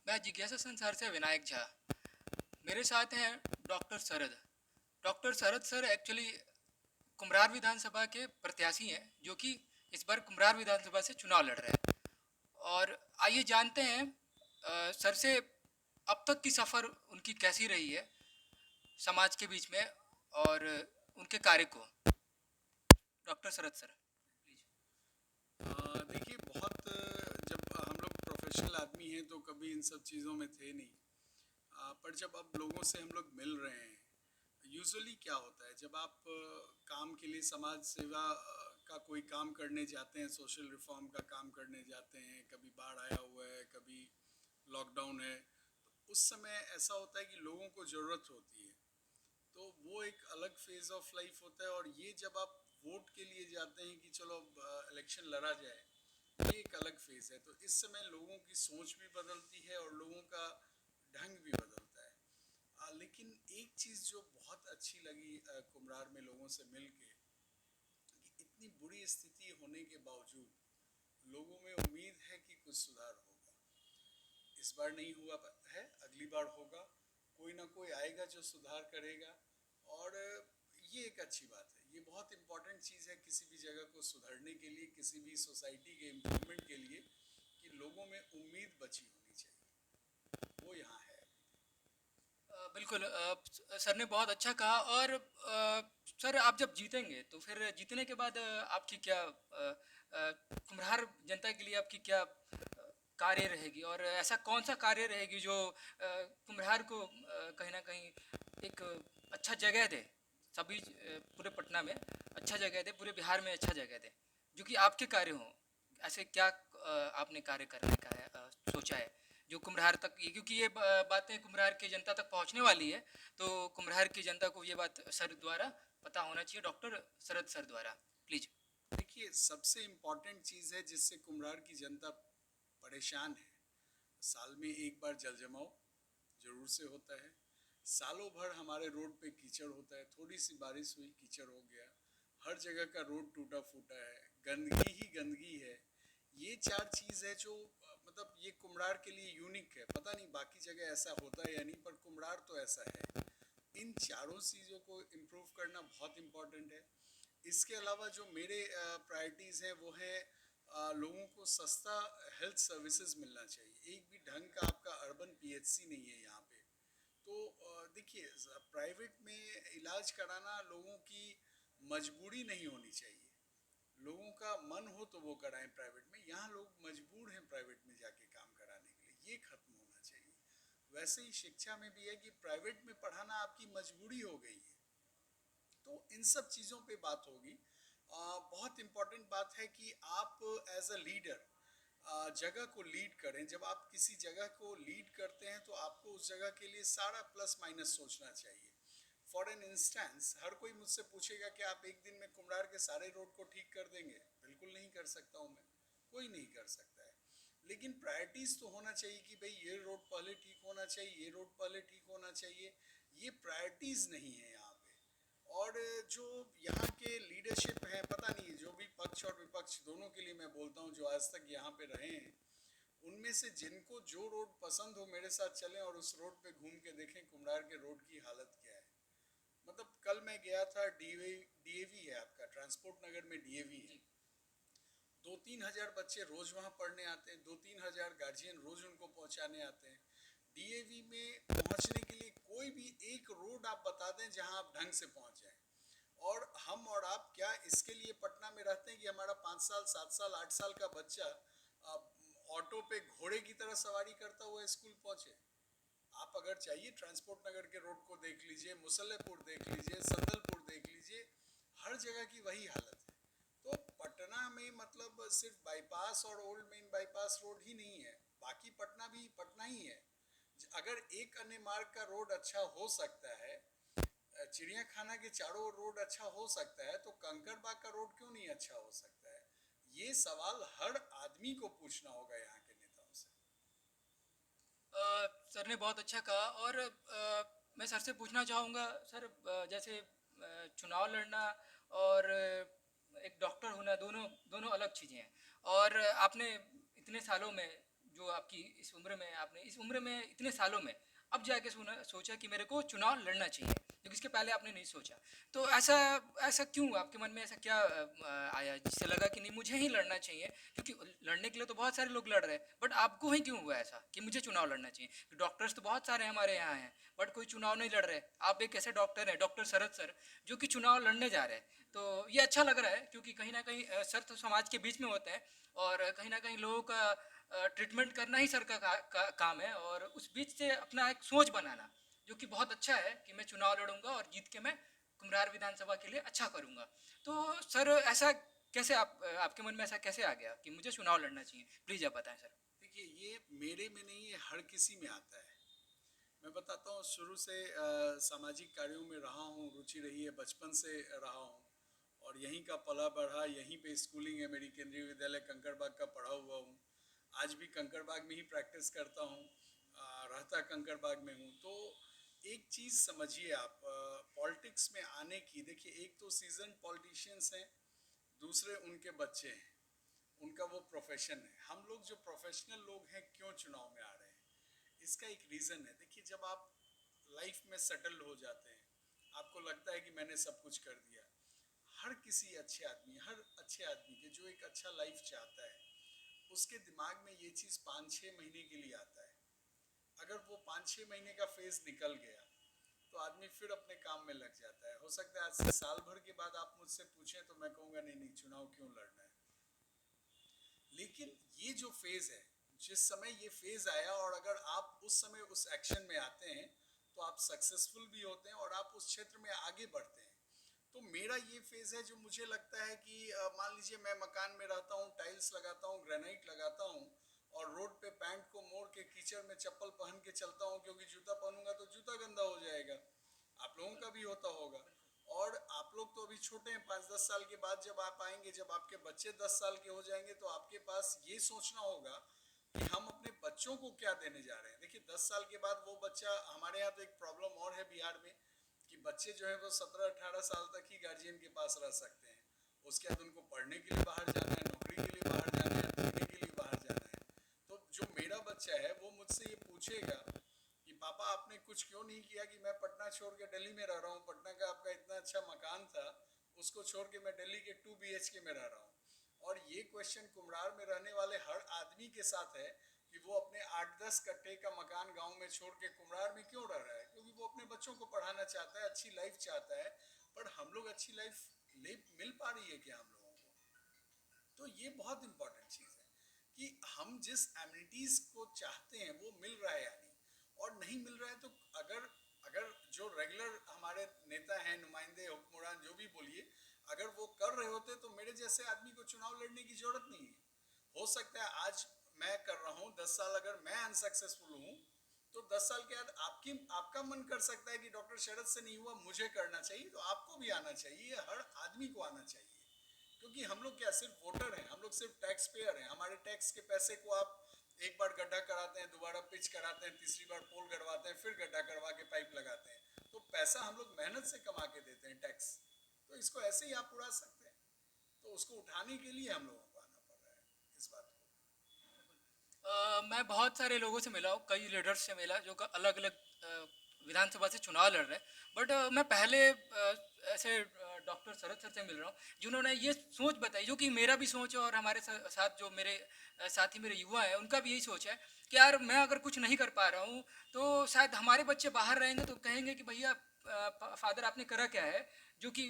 मैं जिज्ञासा संसार से विनायक झा। मेरे साथ हैं डॉक्टर शरद। डॉक्टर शरद सर एक्चुअली कुम्हरार विधानसभा के प्रत्याशी हैं, जो कि इस बार कुम्हरार विधानसभा से चुनाव लड़ रहे हैं। और आइए जानते हैं सर से अब तक की सफ़र उनकी कैसी रही है समाज के बीच में, और उनके कार्य को। Doctor Sharad sir please. देखिए, बहुत जब हम लोग प्रोफेशनल आदमी हैं तो कभी इन सब चीज़ों में थे नहीं। पर जब अब लोगों से हम लोग मिल रहे हैं, यूजुअली क्या होता है जब आप काम के लिए समाज सेवा का कोई काम करने जाते हैं, सोशल रिफॉर्म का काम करने जाते हैं, कभी बाढ़ आया हुआ है, कभी लॉकडाउन है, तो उस समय ऐसा होता है कि लोगों को ज़रूरत होती है। तो वो एक अलग फेज ऑफ लाइफ होता है। और ये जब आप वोट के लिए जाते हैं कि चलो इलेक्शन लड़ा जाए, ये एक अलग फेज है। तो इस समय लोगों की सोच भी बदलती है और लोगों का ढंग भी बदलता है। लेकिन एक चीज़ जो बहुत अच्छी लगी कुम्हरार में लोगों से मिल के, कि इतनी बुरी स्थिति होने के बावजूद लोगों में उम्मीद है कि कुछ सुधार होगा। इस बार नहीं हुआ है, अगली बार होगा। कोई ना कोई आएगा जो सुधार करेगा। और ये एक अच्छी बात है, ये बहुत इम्पोर्टेंट चीज़ है किसी भी जगह को सुधारने के लिए, किसी भी सोसाइटी के इम्प्रूवमेंट के लिए, कि लोगों में उम्मीद बची होनी चाहिए। वो यहाँ है। बिल्कुल, सर ने बहुत अच्छा कहा। और सर, आप जब जीतेंगे तो फिर जीतने के बाद आपकी क्या कुम्हरार जनता के लिए आपकी क्या कार्य रहेगी, और ऐसा कौन सा कार्य रहेगी जो कुम्हरार को कहीं ना कहीं एक अच्छा जगह दे, सभी पूरे पटना में अच्छा जगह दे, पूरे बिहार में अच्छा जगह दे, जो कि आपके कार्य हों। ऐसे क्या आपने कार्य करने का है, सोचा है, जो कुम्हरार तक ये, क्योंकि ये बातें कुम्हरार की जनता तक पहुंचने वाली है, तो कुम्हरार की जनता को ये बात सर द्वारा पता होना चाहिए, डॉक्टर शरद सर द्वारा प्लीज। देखिए, सबसे इम्पोर्टेंट चीज़ है जिससे कुम्हरार की जनता परेशान है। साल में एक बार जल जमाव जरूर से होता है। सालों भर हमारे रोड पे कीचड़ होता है, थोड़ी सी बारिश हुई कीचड़ हो गया। हर जगह का रोड टूटा फूटा है, गंदगी ही गंदगी है। ये चार चीज़ है जो मतलब ये कुम्हरार के लिए यूनिक है। पता नहीं बाकी जगह ऐसा होता है या नहीं, पर कुम्हरार तो ऐसा है। इन चारों चीज़ों को इम्प्रूव करना बहुत इम्पोर्टेंट है। इसके अलावा जो मेरे प्रायोरिटीज़ हैं वो है, लोगों को सस्ता हेल्थ सर्विसेज मिलना चाहिए। एक भी ढंग का आपका अर्बन पीएचसी नहीं है यहाँ पे। तो देखिए, प्राइवेट में इलाज कराना लोगों की मजबूरी नहीं होनी चाहिए। लोगों का मन हो तो वो कराएं प्राइवेट में। यहाँ लोग मजबूर हैं प्राइवेट में जाके काम कराने के लिए, ये खत्म होना चाहिए। वैसे ही शिक्षा में भी है कि प्राइवेट में पढ़ाना आपकी मजबूरी हो गई है। तो इन सब चीज़ों पे बात होगी। बहुत इम्पोर्टेंट बात है कि आप एज अ लीडर जगह को लीड करें। जब आप किसी जगह को लीड करते हैं तो आपको उस जगह के लिए सारा प्लस माइनस सोचना चाहिए। फॉर एन इंस्टेंस, हर कोई मुझसे पूछेगा कि आप एक दिन में कुम्हरार के सारे रोड को ठीक कर देंगे। बिल्कुल नहीं कर सकता हूँ मैं, कोई नहीं कर सकता है। लेकिन प्रायोरिटीज तो होना चाहिए कि भाई ये रोड पहले ठीक होना चाहिए, ये रोड पहले ठीक होना चाहिए। ये प्रायोरिटीज नहीं है यहाँ पे। और जो यहाँ के लीडरशिप है, पता नहीं, जो भी पक्ष और विपक्ष दोनों के लिए मैं बोलता हूँ, जो आज तक यहाँ पे रहे हैं, उनमें से जिनको जो रोड पसंद हो मेरे साथ चलें और उस रोड पे घूम के देखें कुम्हरार के रोड की हालत क्या है। मतलब कल मैं गया था, डीएवी है आपका, ट्रांसपोर्ट नगर में डीएवी है। जी। 2-3 हजार बच्चे रोज वहाँ पढ़ने आते हैं, 2-3 हजार गार्जियन रोज उनको पहुँचाने आते हैं। डीएवी में पहुँचने के लिए कोई भी एक रोड आप बता दें जहाँ आप ढंग से पहुँच जाएं। और हम और आप क्या इसके लिए पटना में रहते हैं कि हमारा 5 साल 7 साल 8 साल का बच्चा ऑटो पे घोड़े की तरह सवारी करता हुआ स्कूल पहुँचे? आप अगर चाहिए ट्रांसपोर्ट नगर के रोड को देख लीजिए, मुसल्लेपुर देख लीजिए, संदलपुर देख लीजिए, हर जगह की वही हालत है। तो पटना में मतलब सिर्फ बाईपास और ओल्ड मेन बाईपास रोड ही नहीं है, बाकी पटना भी पटना ही है। अगर एक अन्य मार्ग का रोड अच्छा हो सकता है, चिड़िया खाना के चारों रोड अच्छा हो सकता है, तो कंकड़बाग का रोड क्यों नहीं अच्छा हो सकता है? ये सवाल हर आदमी को पूछना होगा यहाँ के नेताओं से। सर ने बहुत अच्छा कहा। और मैं सर से पूछना चाहूँगा सर, जैसे चुनाव लड़ना और एक डॉक्टर होना, दोनों दोनों अलग चीज़ें हैं। और आपने इतने सालों में जो आपकी इस उम्र में आपने इस उम्र में इतने सालों में अब जाके सोचा कि मेरे को चुनाव लड़ना चाहिए, क्योंकि इसके पहले आपने नहीं सोचा? तो ऐसा ऐसा क्यों आपके मन में ऐसा क्या आया जिससे लगा कि नहीं मुझे ही लड़ना चाहिए? क्योंकि लड़ने के लिए तो बहुत सारे लोग लड़ रहे हैं, बट आपको ही क्यों हुआ ऐसा कि मुझे चुनाव लड़ना चाहिए? डॉक्टर्स तो बहुत सारे हमारे यहाँ हैं, बट कोई चुनाव नहीं लड़ रहे। आप एक ऐसे डॉक्टर हैं, डॉक्टर शरद सर, जो कि चुनाव लड़ने जा रहे हैं। तो ये अच्छा लग रहा है, क्योंकि कहीं ना कहीं सर तो समाज के बीच में होते हैं, और कहीं ना कहीं लोगों का ट्रीटमेंट करना ही सर का काम है, और उस बीच से अपना एक सोच बनाना, जो कि बहुत अच्छा है कि मैं चुनाव लड़ूंगा और जीत के मैं कुम्हरार विधानसभा के लिए अच्छा करूंगा। तो सर ऐसा कैसे आपके मन में ऐसा कैसे आ गया कि मुझे चुनाव लड़ना चाहिए? प्लीज़ आप बताएं सर। देखिए, ये मेरे में नहीं, ये हर किसी में आता है। मैं बताता हूँ, शुरू से सामाजिक कार्यों में रहा हूँ, रुचि रही है, बचपन से रहा हूँ और यहीं का पला बढ़ा, यहीं पे स्कूलिंग है मेरी, केंद्रीय विद्यालय कंकड़बाग का पढ़ा हुआ हूँ। आज भी कंकड़बाग में ही प्रैक्टिस करता हूँ, रहता कंकड़बाग में हूँ। तो एक चीज़ समझिए आप, पॉलिटिक्स में आने की, देखिए एक तो सीजन पॉलिटिशियंस हैं, दूसरे उनके बच्चे हैं, उनका वो प्रोफेशन है। हम लोग जो प्रोफेशनल लोग हैं क्यों चुनाव में आ रहे हैं, इसका एक रीज़न है। देखिए, जब आप लाइफ में सेटल हो जाते हैं, आपको लगता है कि मैंने सब कुछ कर दिया। हर किसी अच्छे आदमी, हर अच्छे आदमी के जो एक अच्छा लाइफ चाहता है, उसके दिमाग में ये चीज़ 5-6 महीने के लिए आता है। अगर वो 5-6 महीने का फेज निकल गया तो आदमी फिर अपने काम में लग जाता है। हो सकता है आज से साल भर के बाद आप मुझसे पूछें तो मैं कहूँगा नहीं नहीं, चुनाव क्यों लड़ना है। लेकिन ये जो फेज है, जिस समय ये फेज आया और अगर आप उस समय उस एक्शन में आते हैं तो आप सक्सेसफुल भी होते हैं और आप उस क्षेत्र में आगे बढ़ते हैं। तो मेरा ये फेज है जो मुझे लगता है कि मान लीजिए मैं मकान में रहता हूँ, टाइल्स लगाता हूँ, ग्रेनाइट लगाता हूँ और रोड पे पैंट को मोड़ के कीचड़ में चप्पल पहन के चलता हूँ, क्योंकि जूता पहनूंगा तो जूता गंदा हो जाएगा। आप लोगों का भी होता होगा। और आप लोग तो अभी छोटे हैं, 5-10 साल के बाद जब आप आएंगे, जब आपके बच्चे 10 साल के हो जाएंगे, तो आपके पास ये सोचना होगा कि हम अपने बच्चों को क्या देने जा रहे हैं। देखिए, 10 साल के बाद वो बच्चा, हमारे यहाँ तो एक प्रॉब्लम और है बिहार में कि बच्चे जो है वो 17-18 साल तक ही गार्जियन के पास रह सकते हैं। उसके बाद उनको पढ़ने के लिए बाहर जाना है, नौकरी के लिए बाहर जाना है, पढ़ने के लिए बाहर जाना है। तो जो मेरा बच्चा है वो मुझसे ये पूछेगा कि पापा आपने कुछ क्यों नहीं किया कि मैं पटना छोड़ के दिल्ली में रह रहा हूँ, पटना का आपका इतना अच्छा मकान था, उसको छोड़ के मैं दिल्ली के 2 BHK में रह रहा हूँ। और ये क्वेश्चन कुम्हरार में रहने वाले हर आदमी के साथ है कि वो अपने 8-10 कट्टे का मकान गांव में छोड़ के कुम्हरार में क्यों रह रहा है, क्योंकि वो अपने बच्चों को पढ़ाना चाहता है, अच्छी लाइफ चाहता है। पर हम लोग अच्छी लाइफ मिल पा रही है क्या हम लोगों को? तो ये बहुत इंपॉर्टेंट चीज़ है कि हम जिस एमिनिटीज़ को चाहते हैं वो मिल रहा है या नहीं। और नहीं मिल रहा है तो अगर अगर जो रेगुलर हमारे नेता हैं, नुमाइंदे, हुक्मरान, जो भी बोलिए, अगर वो कर रहे होते तो मेरे जैसे आदमी को चुनाव लड़ने की जरूरत नहीं है। हो सकता है आज मैं कर रहा हूँ, 10 साल अगर मैं अनसक्सेसफुल हूँ तो 10 साल के बाद आपका मन कर सकता है कि डॉक्टर शरद से नहीं हुआ, मुझे करना चाहिए, तो आपको भी आना चाहिए, हर आदमी को आना चाहिए। क्योंकि हम लोग क्या सिर्फ वोटर हैं, हम लोग सिर्फ टैक्स पेयर हैं। हमारे टैक्स के पैसे को आप एक बार गड्ढा कराते हैं, दोबारा पिच कराते हैं, तीसरी बार पोल गड़वाते हैं, फिर गड्ढा करवा के पाइप लगाते हैं। तो पैसा हम लोग मेहनत से कमा के देते हैं, टैक्स। तो इसको ऐसे ही आप उड़ा सकते हैं। तो उसको उठाने के लिए हम लोगों को आना पड़ रहा है इस बात को। मैं बहुत सारे लोगों से मिला हूँ, कई लीडर्स से मिला जो अलग अलग विधानसभा से चुनाव लड़ रहे हैं, बट मैं पहले ऐसे डॉक्टर शरद सर से मिल रहा हूँ जिन्होंने ये सोच बताई, जो कि मेरा भी सोच है, और हमारे साथ जो मेरे साथी मेरे युवा हैं उनका भी यही सोच है कि यार मैं अगर कुछ नहीं कर पा रहा हूँ तो शायद हमारे बच्चे बाहर रहेंगे तो कहेंगे कि भैया फादर आपने करा क्या है, जो कि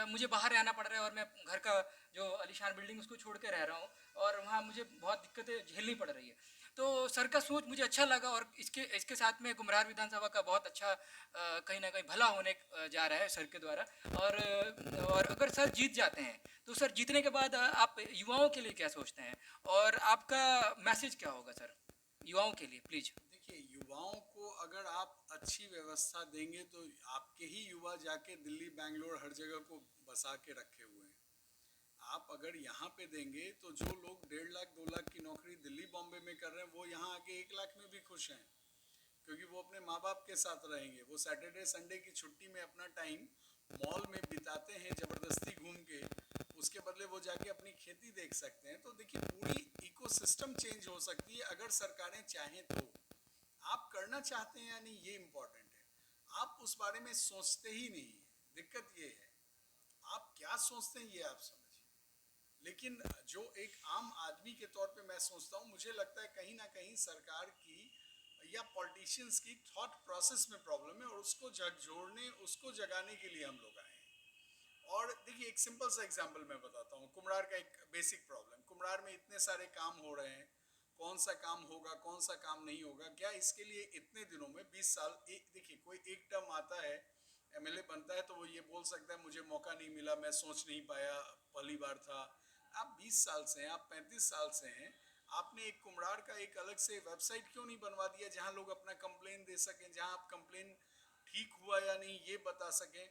मुझे बाहर रहना पड़ रहा है और मैं घर का जो आलीशान बिल्डिंग उसको छोड़ के रह रहा हूँ, और वहाँ मुझे बहुत दिक्कतें झेलनी पड़ रही है। तो सर का सोच मुझे अच्छा लगा, और इसके इसके साथ में कुम्हरार विधानसभा का बहुत अच्छा कहीं ना कहीं भला होने जा रहा है सर के द्वारा। और अगर सर जीत जाते हैं तो सर जीतने के बाद आप युवाओं के लिए क्या सोचते हैं, और आपका मैसेज क्या होगा सर युवाओं के लिए, प्लीज़? देखिए, युवाओं को अगर आप अच्छी व्यवस्था देंगे तो आपके ही युवा जाके दिल्ली, बैंगलोर, हर जगह को बसा के रखे हुए हैं। आप अगर यहाँ पे देंगे तो जो लोग 1.5 लाख 2 लाख की नौकरी दिल्ली बॉम्बे में कर रहे हैं वो यहाँ आके 1 लाख में भी खुश हैं, क्योंकि वो अपने माँ बाप के साथ रहेंगे। वो सैटरडे संडे की छुट्टी में अपना टाइम मॉल में बिताते हैं, ज़बरदस्ती घूम के उसके बदले वो जाके अपनी खेती देख सकते हैं। तो देखिए पूरी इकोसिस्टम चेंज हो सकती है अगर सरकारें चाहें तो। आप करना चाहते हैं या नहीं ये इम्पोर्टेंट है, आप उस बारे में सोचते ही नहीं है। दिक्कत ये है, आप क्या सोचते हैं ये आप समझिए। लेकिन जो एक आम आदमी के तौर पे मैं सोचता हूँ, मुझे लगता है कहीं ना कहीं सरकार की या पॉलिटिशियंस की थॉट प्रोसेस में प्रॉब्लम है, और उसको झकझोरने, उसको जगाने के लिए हम लोग आए हैं। और देखिए एक सिंपल सा एग्जांपल मैं बताता हूँ, कुम्हरार का एक बेसिक प्रॉब्लम। कुम्हरार में इतने सारे काम हो रहे हैं, कौन सा काम होगा कौन सा काम नहीं होगा, क्या इसके लिए इतने दिनों में 20 साल एक, देखिए कोई एक टर्म आता है, एमएलए बनता है तो वो ये बोल सकता है मुझे मौका नहीं मिला, मैं सोच नहीं पाया, पहली बार था। आप 20 साल से हैं, आप 35 साल से हैं, आपने एक कुम्हरार का एक अलग से वेबसाइट क्यों नहीं बनवा दिया जहां लोग अपना कंप्लेन दे सकें, जहां आप कंप्लेन ठीक हुआ या नहीं ये बता सकें।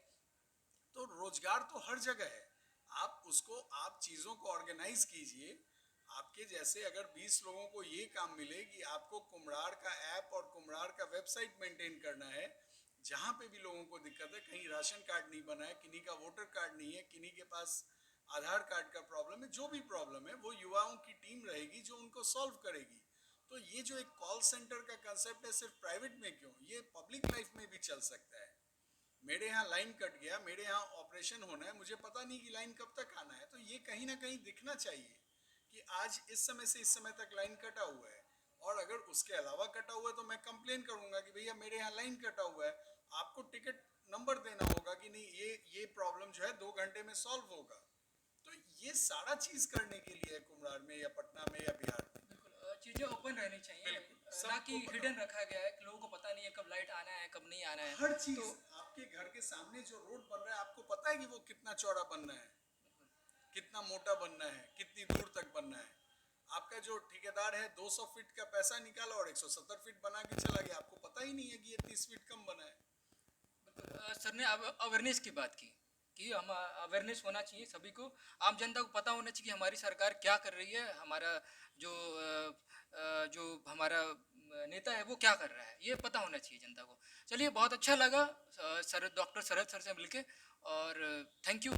तो रोजगार तो हर जगह है, आप उसको, आप चीज़ों को ऑर्गेनाइज कीजिए। आपके जैसे अगर 20 लोगों को ये काम मिले कि आपको कुम्हरार का ऐप और कुम्हरार का वेबसाइट मेंटेन करना है, जहाँ पे भी लोगों को दिक्कत है, कहीं राशन कार्ड नहीं बना है, किन्हीं का वोटर कार्ड नहीं है, किन्हीं के पास आधार कार्ड का प्रॉब्लम है, जो भी प्रॉब्लम है वो युवाओं की टीम रहेगी जो उनको सॉल्व करेगी। तो ये जो एक कॉल सेंटर का कंसेप्ट है, सिर्फ प्राइवेट में क्यों, ये पब्लिक लाइफ में भी चल सकता है। मेरे यहाँ लाइन कट गया, मेरे यहाँ ऑपरेशन होना है, मुझे पता नहीं कि लाइन कब तक आना है, तो ये कहीं ना कहीं दिखना चाहिए कि आज इस समय से इस समय तक लाइन कटा हुआ है। और अगर उसके अलावा कटा हुआ है तो मैं कंप्लेन करूंगा कि भैया मेरे यहाँ लाइन कटा हुआ है, आपको टिकट नंबर देना होगा कि नहीं, ये प्रॉब्लम जो है 2 घंटे में सॉल्व होगा। तो ये सारा चीज करने के लिए है कुम्हरार में या पटना में या बिहार में। बिल्कुल चीज़ें ओपन रहनी चाहिए, बिल्कुल ना कि सबको पता हिडन रखा गया है कि लोगों को पता नहीं है कब लाइट आना है कब नहीं आना है। हर तो चीज, आपके घर के सामने जो रोड बन रहा है आपको पता है कि वो कितना चौड़ा बनना है, कितना मोटा बनना है, कितनी दूर तक बनना है। आपका जो ठेकेदार है 200 फीट का पैसा निकाला और 170 फीट बना के चला गया, आपको पता ही नहीं है कि ये 30 फीट कम बना है। सर ने अवेयरनेस की बात की कि हम अवेयरनेस होना चाहिए सभी को, आम जनता को पता होना चाहिए कि हमारी सरकार क्या कर रही है, हमारा जो जो हमारा नेता है वो क्या कर रहा है, ये पता होना चाहिए जनता को। चलिए बहुत अच्छा लगा सर, डॉक्टर शरद सर से मिलके, और थैंक यू।